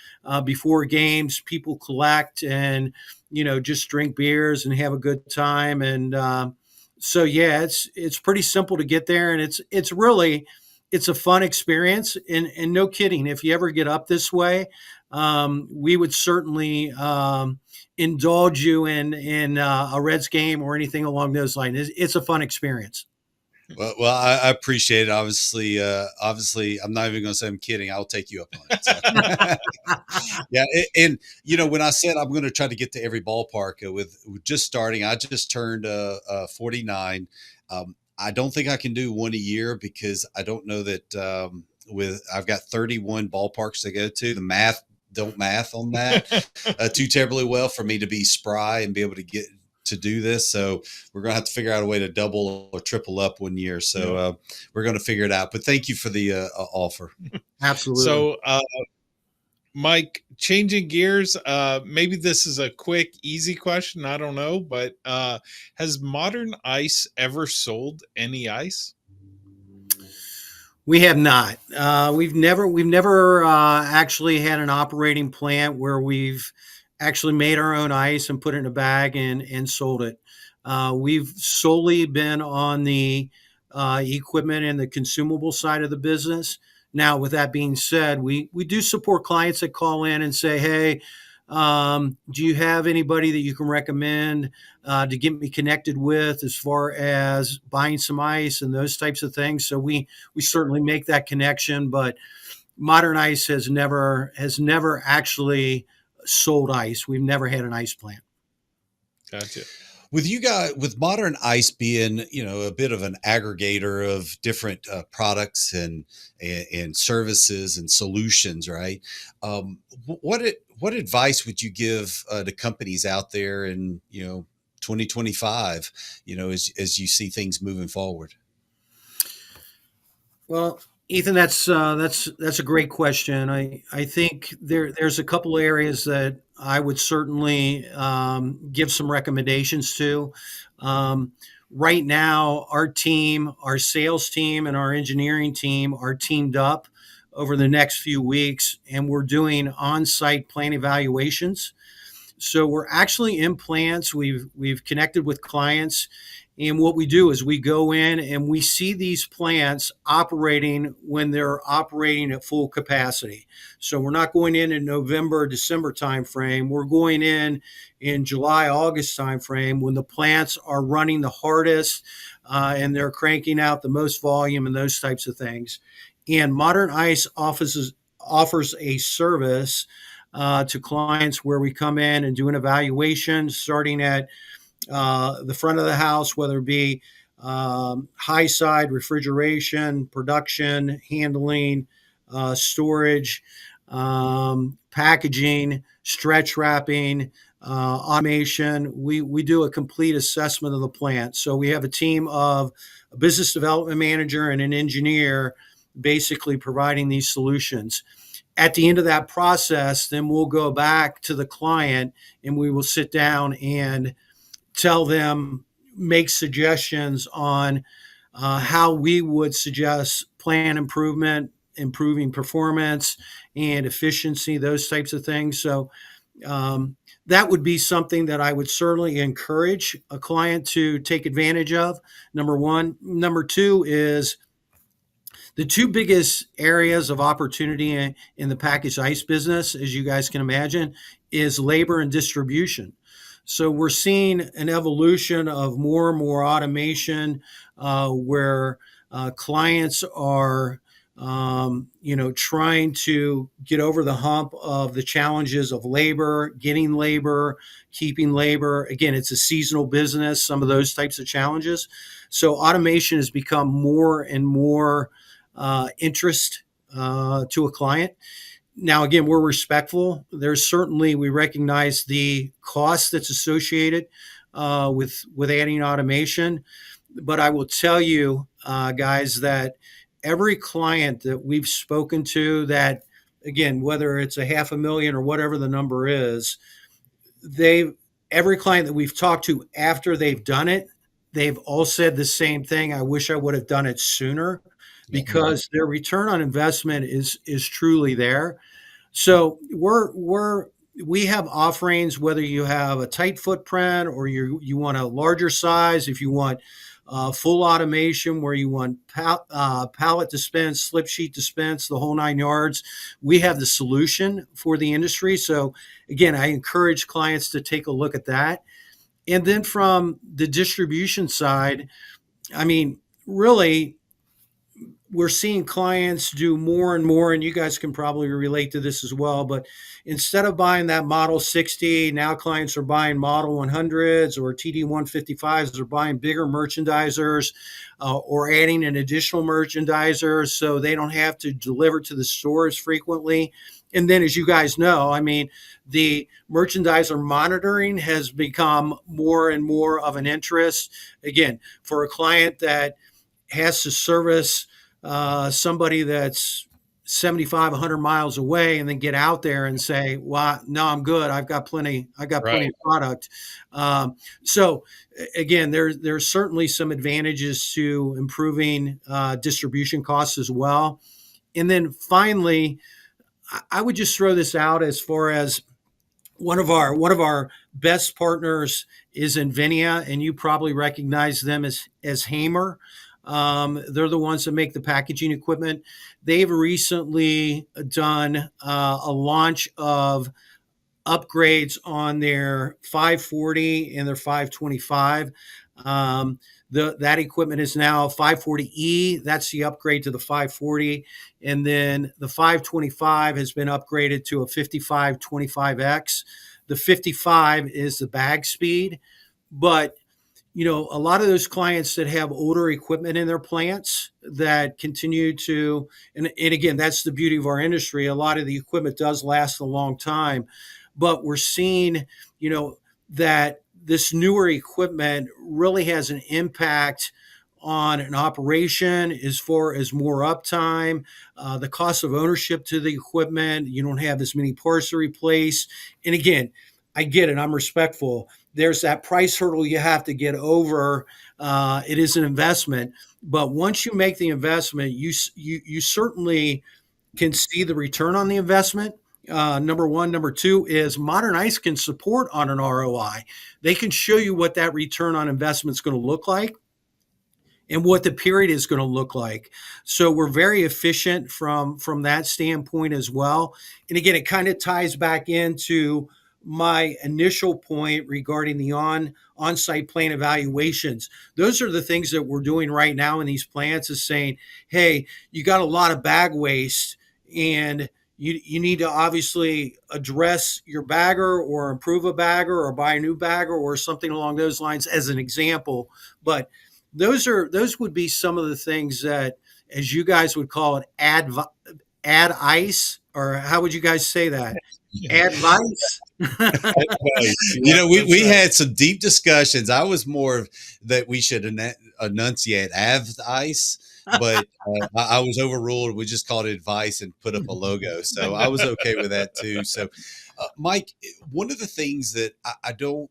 B: before games, people collect and, just drink beers and have a good time. And so, yeah, it's pretty simple to get there. And it's a fun experience. And no kidding, if you ever get up this way, we would certainly indulge you in a Reds game or anything along those lines. It's a fun experience.
A: Well, I appreciate it. Obviously, I'm not even going to say I'm kidding. I'll take you up on it. So. Yeah, and when I said I'm going to try to get to every ballpark with just starting, I just turned 49. I don't think I can do one a year because I don't know that I've got 31 ballparks to go to. The math don't math on that too terribly well for me to be spry and be able to get to do this. So we're going to have to figure out a way to double or triple up one year. So we're going to figure it out. But thank you for the offer.
B: Absolutely.
C: So, Mike, changing gears, maybe this is a quick, easy question. I don't know, but has Modern Ice ever sold any ice?
B: We have not. We've never actually had an operating plant where we've actually made our own ice and put it in a bag and sold it. We've solely been on the equipment and the consumable side of the business. Now, with that being said, we do support clients that call in and say, "Hey, do you have anybody that you can recommend to get me connected with as far as buying some ice and those types of things?" So we certainly make that connection, but Modern Ice has never actually sold ice. We've never had an ice plant.
C: Gotcha.
A: With you guys, with Modern Ice being, a bit of an aggregator of different products and services and solutions, right? What advice would you give to companies out there in 2025? As you see things moving forward.
B: Well, Ethan, that's a great question. I think there's a couple areas that I would certainly give some recommendations to. Um, right now, our team, our sales team, and our engineering team are teamed up over the next few weeks, and we're doing on-site plant evaluations. So we're actually in plants. We've connected with clients, and what we do is we go in and we see these plants operating when they're operating at full capacity. So we're not going in November, December timeframe. We're going in July, August timeframe when the plants are running the hardest, and they're cranking out the most volume and those types of things. And Modern Ice offers a service to clients where we come in and do an evaluation starting at the front of the house, whether it be high side refrigeration, production, handling, storage, packaging, stretch wrapping, automation. We do a complete assessment of the plant. So we have a team of a business development manager and an engineer basically providing these solutions. At the end of that process, then we'll go back to the client and we will sit down and tell them, make suggestions on how we would suggest plan improvement, improving performance and efficiency, those types of things. So that would be something that I would certainly encourage a client to take advantage of. Number one. Number two is the two biggest areas of opportunity in the packaged ice business, as you guys can imagine, is labor and distribution. So we're seeing an evolution of more and more automation, where clients are, trying to get over the hump of the challenges of labor, getting labor, keeping labor. Again, it's a seasonal business, some of those types of challenges. So automation has become more and more interest to a client. Now, again, we're respectful. There's certainly, we recognize the cost that's associated with adding automation. But I will tell you, guys, that every client that we've spoken to that, again, whether it's a 500,000 or whatever the number is, every client that we've talked to after they've done it, they've all said the same thing. I wish I would have done it sooner, because their return on investment is truly there. So we have offerings, whether you have a tight footprint or you want a larger size, if you want full automation where you want pallet dispense, slip sheet dispense, the whole 9 yards. We have the solution for the industry. So again, I encourage clients to take a look at that. And then from the distribution side, I mean, really, we're seeing clients do more and more, and you guys can probably relate to this as well. But instead of buying that Model 60, now clients are buying Model 100s or TD 155s. They're buying bigger merchandisers or adding an additional merchandiser so they don't have to deliver to the stores frequently. And then, as you guys know, I mean, the merchandiser monitoring has become more and more of an interest. Again, for a client that has to service somebody that's 75, 100 miles away, and then get out there and say, well, no, I'm good. I've got plenty of product. So again, there's certainly some advantages to improving distribution costs as well. And then finally, I would just throw this out as far as one of our best partners is Invinia, and you probably recognize them as Hamer. They're the ones that make the packaging equipment. They've recently done a launch of upgrades on their 540 and their 525. That equipment is now 540E. That's the upgrade to the 540. And then the 525 has been upgraded to a 5525X. The 55 is the bag speed. But a lot of those clients that have older equipment in their plants that continue to, and again, that's the beauty of our industry. A lot of the equipment does last a long time, but we're seeing, that this newer equipment really has an impact on an operation as far as more uptime, the cost of ownership to the equipment. You don't have as many parts to replace. And again, I get it. I'm respectful. There's that price hurdle you have to get over. It is an investment, but once you make the investment, you certainly can see the return on the investment. Number one. Number two is Modern Ice can support on an ROI. They can show you what that return on investment is going to look like and what the period is going to look like. So we're very efficient from that standpoint as well. And again, it kind of ties back into my initial point regarding the on-site plant evaluations. Those are the things that we're doing right now in these plants, is saying, hey, you got a lot of bag waste, and you need to obviously address your bagger or improve a bagger or buy a new bagger or something along those lines, as an example. But those would be some of the things that, as you guys would call it, add ice, or how would you guys say that? Advice.
A: We had some deep discussions. I was more of that we should enunciate ice, but I was overruled. We just called it advice and put up a logo. So I was okay with that too. So, Mike, one of the things that I don't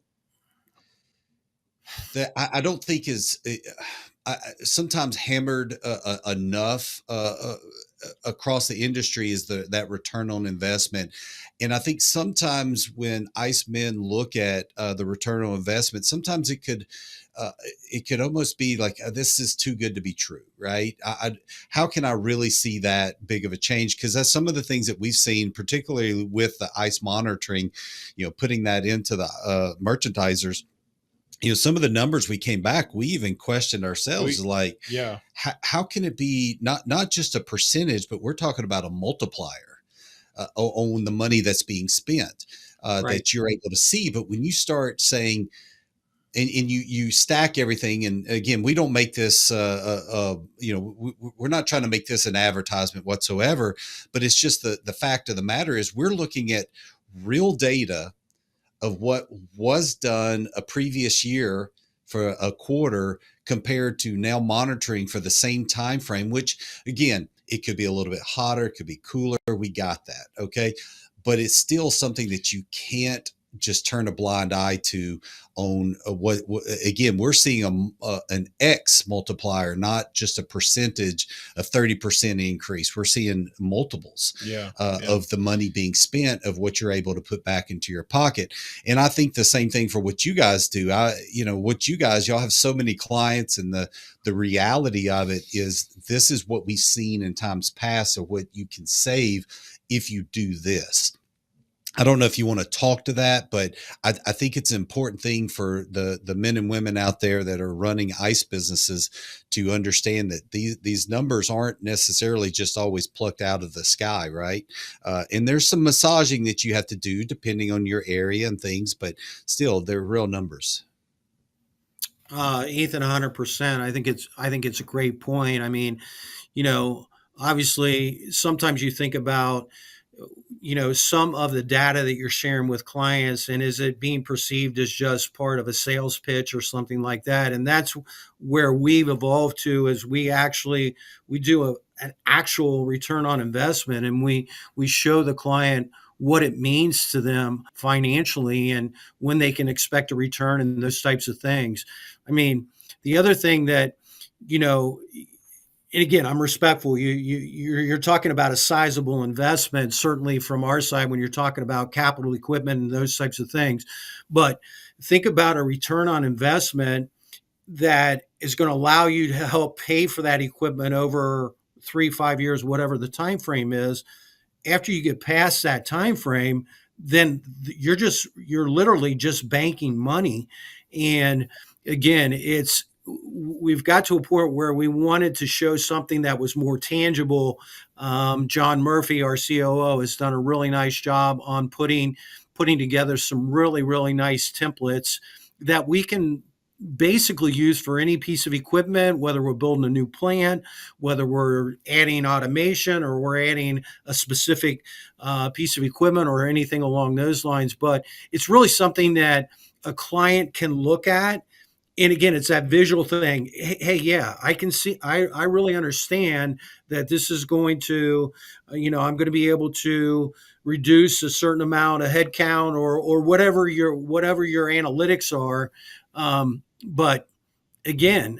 A: think is sometimes hammered enough across the industry is that return on investment. And I think sometimes when ICE men look at the return on investment, sometimes it could almost be like, this is too good to be true, right? How can I really see that big of a change? Because that's some of the things that we've seen, particularly with the ICE monitoring, putting that into the merchandisers. Some of the numbers we came back, we even questioned ourselves, how can it be not just a percentage, but we're talking about a multiplier on the money that's being spent that you're able to see. But when you start saying, and you stack everything, and again, we don't make this, we're not trying to make this an advertisement whatsoever, but it's just the fact of the matter is we're looking at real data of what was done a previous year for a quarter compared to now monitoring for the same time frame, which again, it could be a little bit hotter, it could be cooler. We got that. Okay. But it's still something that you can't just turn a blind eye to on what again, we're seeing an X multiplier, not just a percentage, a 30% increase. We're seeing multiples of the money being spent of what you're able to put back into your pocket. And I think the same thing for what you guys do. Y'all have so many clients, and the reality of it is this is what we've seen in times past of what you can save if you do this. I don't know if you want to talk to that, but I think it's an important thing for the men and women out there that are running ICE businesses to understand that these numbers aren't necessarily just always plucked out of the sky, right? And there's some massaging that you have to do depending on your area and things, but still, they're real numbers.
B: Ethan, 100%. I think it's a great point. I mean, obviously, sometimes you think about some of the data that you're sharing with clients, and is it being perceived as just part of a sales pitch or something like that? And that's where we've evolved to, is we do an actual return on investment, and we show the client what it means to them financially and when they can expect a return and those types of things. I mean, the other thing that, and again, I'm respectful. You're talking about a sizable investment, certainly from our side when you're talking about capital equipment and those types of things. But think about a return on investment that is going to allow you to help pay for that equipment over 3-5 years, whatever the time frame is. After you get past that time frame, then you're literally just banking money. And again, we've got to a point where we wanted to show something that was more tangible. John Murphy, our COO, has done a really nice job on putting together some really, really nice templates that we can basically use for any piece of equipment, whether we're building a new plant, whether we're adding automation or we're adding a specific piece of equipment or anything along those lines. But it's really something that a client can look at and again, it's that visual thing. Hey, yeah, I can see. I really understand that this is going to, I'm going to be able to reduce a certain amount of headcount or whatever your analytics are. But again,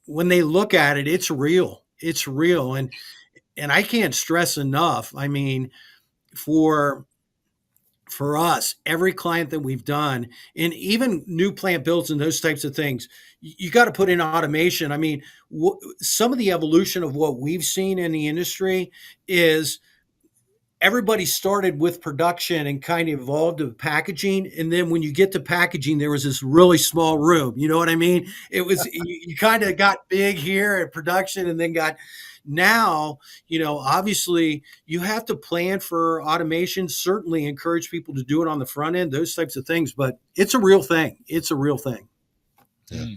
B: when they look at it, it's real. It's real, and I can't stress enough. I mean, for for us, every client that we've done, and even new plant builds and those types of things, you got to put in automation. I mean, some of the evolution of what we've seen in the industry is everybody started with production and kind of evolved to packaging. And then when you get to packaging, there was this really small room. You know what I mean? It was, you kind of got big here at production and then got now, obviously you have to plan for automation, certainly encourage people to do it on the front end, those types of things, but it's a real thing. It's a real thing.
A: Yeah.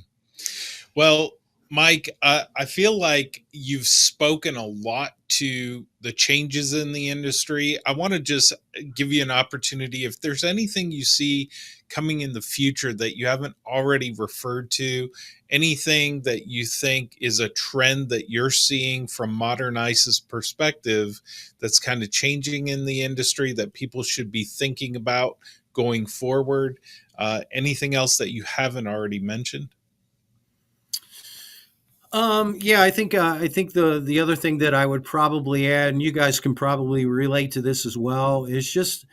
C: Well, Mike, I feel like you've spoken a lot to the changes in the industry. I want to just give you an opportunity. If there's anything you see coming in the future that you haven't already referred to, anything that you think is a trend that you're seeing from Modern Ice's perspective that's kind of changing in the industry that people should be thinking about going forward, anything else that you haven't already mentioned?
B: Yeah, I think the other thing that I would probably add, and you guys can probably relate to this as well, is just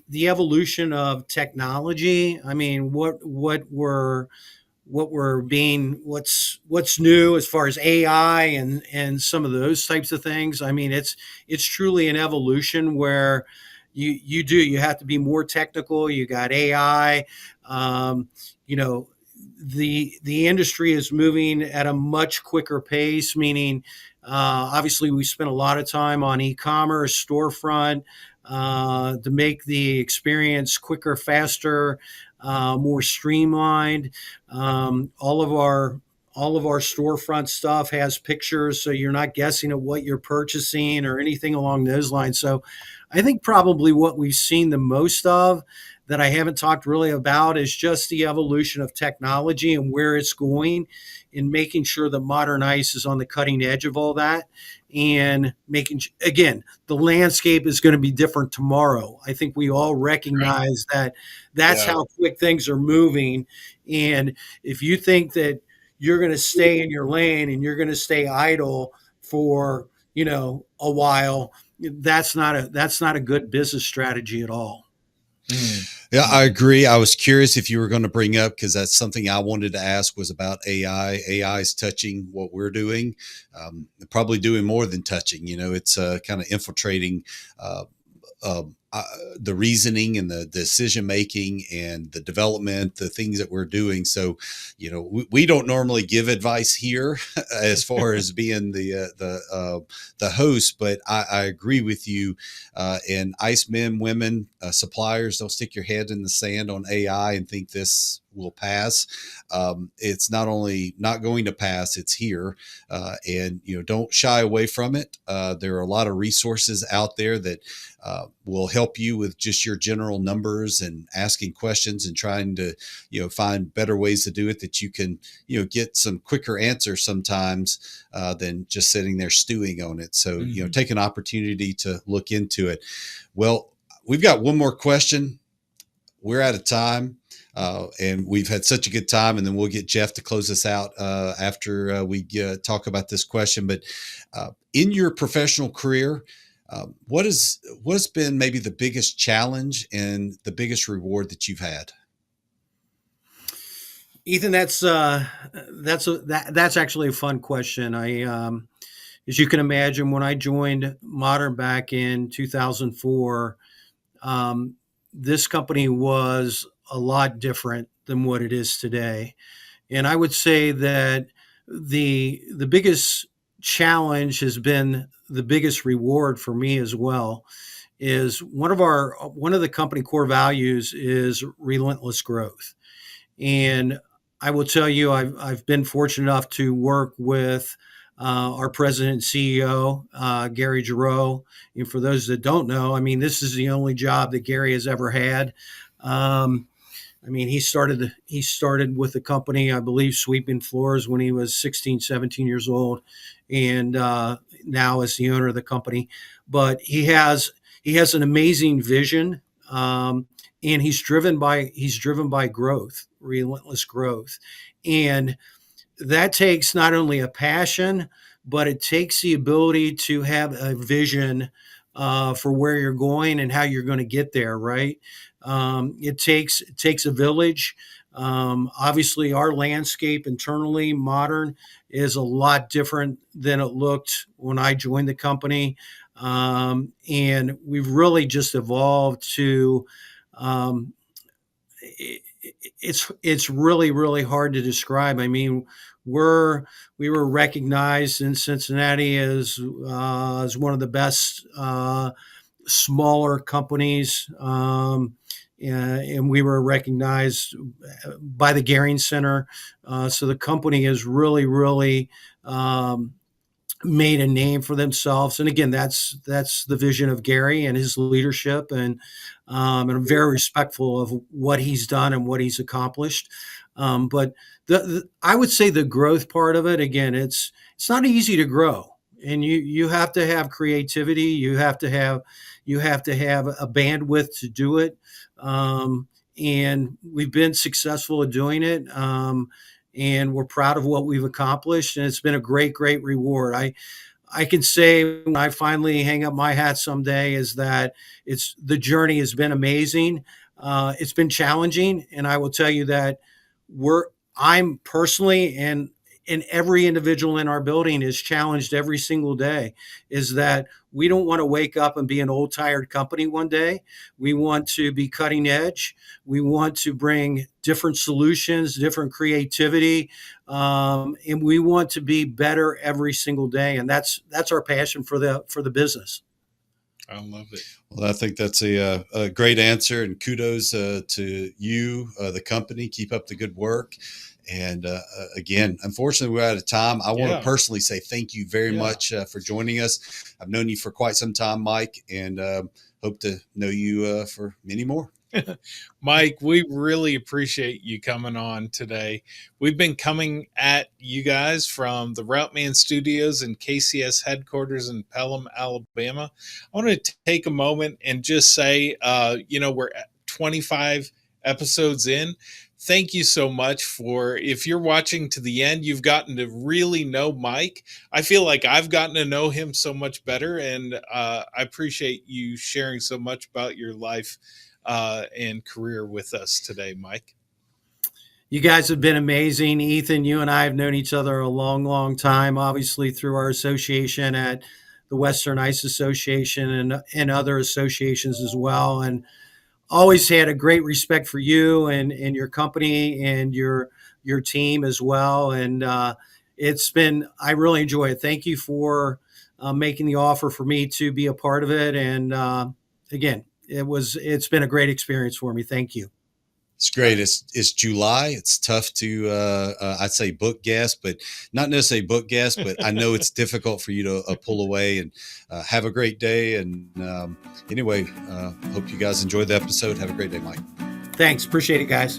B: the evolution of technology. I mean, what's new as far as AI and some of those types of things. I mean, it's truly an evolution where you have to be more technical. You got AI, you know the industry is moving at a much quicker pace, meaning obviously we spent a lot of time on e-commerce storefront to make the experience quicker, faster, more streamlined. All of our storefront stuff has pictures, so you're not guessing at what you're purchasing or anything along those lines. So I think probably what we've seen the most of that I haven't talked really about is just the evolution of technology and where it's going, and making sure that Modern Ice is on the cutting edge of all that, and making, again, the landscape is going to be different tomorrow. I think we all recognize that that's
C: Yeah.
B: how quick things are moving. And if you think that you're going to stay in your lane and you're going to stay idle for, a while, that's not a good business strategy at all.
C: Mm.
A: Yeah, I agree. I was curious if you were going to bring up, because that's something I wanted to ask, was about AI. AI is touching what we're doing, probably doing more than touching. It's kind of infiltrating uh, uh, the reasoning and the decision making and the development, the things that we're doing. So, we don't normally give advice here as far as being the host, but I agree with you. And ice men, women, suppliers, don't stick your head in the sand on AI and think this will pass. It's not only not going to pass, it's here. And don't shy away from it. There are a lot of resources out there that will help you with just your general numbers and asking questions and trying to find better ways to do it, that you can get some quicker answers sometimes than just sitting there stewing on it. So take an opportunity to look into it. Well, we've got one more question. We're out of time. And we've had such a good time, and then we'll get Jeff to close us out after we talk about this question. But in your professional career, what's been maybe the biggest challenge and the biggest reward that you've had?
B: Ethan, that's actually a fun question. As you can imagine, when I joined Modern back in 2004, this company was a lot different than what it is today. And I would say that the biggest challenge has been the biggest reward for me as well. Is one of the company core values is relentless growth. And I will tell you, I've been fortunate enough to work with our president and CEO, Gary Giroux. And for those that don't know, I mean, this is the only job that Gary has ever had. I mean, he started with the company, I believe, sweeping floors when he was 16, 17 years old, and now is the owner of the company. But he has an amazing vision, and he's driven by growth, relentless growth, and that takes not only a passion, but it takes the ability to have a vision for where you're going and how you're going to get there. Right? It takes a village. Obviously, our landscape internally, modern, is a lot different than it looked when I joined the company, and we've really just evolved to. Um, it's really hard to describe. I mean, we're we were recognized in Cincinnati as one of the best smaller companies, and we were recognized by the Gehring Center. So the company has really um, made a name for themselves. And again, that's the vision of Gary and his leadership, and I'm very respectful of what he's done and what he's accomplished. But I would say the growth part of it, again, it's not easy to grow, and you have to have creativity. You have to have a bandwidth to do it. Um, and we've been successful at doing it. And we're proud of what we've accomplished, and it's been a great reward. I can say when I finally hang up my hat someday is that it's the journey has been amazing. It's been challenging, and I will tell you that we're I'm personally and every individual in our building is challenged every single day. Is that we don't want to wake up and be an old tired company one day. We want to be cutting edge. We want to bring different solutions, different creativity, and we want to be better every single day. And that's our passion for the business.
C: I love it.
A: Well, I think that's a great answer, and kudos to you, the company. Keep up the good work. And again, unfortunately, we're out of time. I want to personally say thank you very much for joining us. I've known you for quite some time, Mike, and hope to know you for many more.
C: Mike, we really appreciate you coming on today. We've been coming at you guys from the RouteMan Studios and KCS headquarters in Pelham, Alabama. I want to take a moment and just say, we're at 25 episodes in. Thank you so much for, if you're watching to the end, you've gotten to really know Mike. I feel like I've gotten to know him so much better, and I appreciate you sharing so much about your life and career with us today, Mike.
B: You guys have been amazing. Ethan, you and I have known each other a long time, obviously through our association at the Western Ice Association and other associations as well. And always had a great respect for you and your company and your team as well. And I really enjoy it. Thank you for making the offer for me to be a part of it. And again, it's been a great experience for me. Thank you.
A: It's great. It's July. It's tough to I'd say book guests, but not necessarily book guests. But I know it's difficult for you to pull away. And have a great day. And anyway, hope you guys enjoyed the episode. Have a great day, Mike.
B: Thanks. Appreciate it, guys.